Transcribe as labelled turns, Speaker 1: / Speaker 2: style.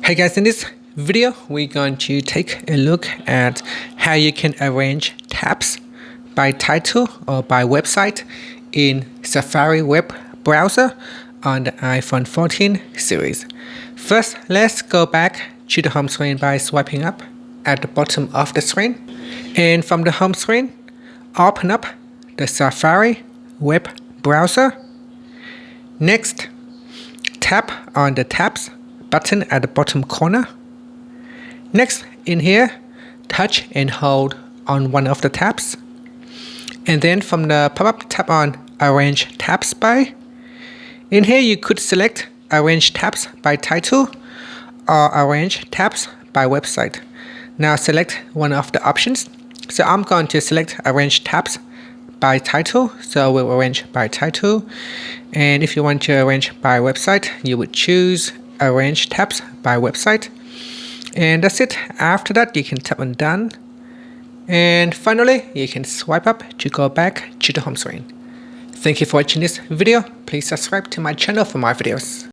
Speaker 1: Hey guys, in this video we're going to take a look at how you can arrange tabs by title or by website in Safari web browser on the iPhone 14 series. First, let's go back to the home screen by swiping up at the bottom of the screen. And from the home screen, open up the Safari web browser. Next, tap on the tabs button at the bottom corner. Next, in here, touch and hold on one of the tabs. And then from the pop-up, tap on Arrange Tabs By. In here, you could select Arrange Tabs by Title or Arrange Tabs by Website. Now select one of the options. So I'm going to select Arrange Tabs by Title. So we'll arrange by title. And if you want to arrange by website, you would choose Arrange Tabs by Website. And that's it. After that, you can tap on Done. And finally, you can swipe up to go back to the home screen. Thank you for watching this video. Please subscribe to my channel for more videos.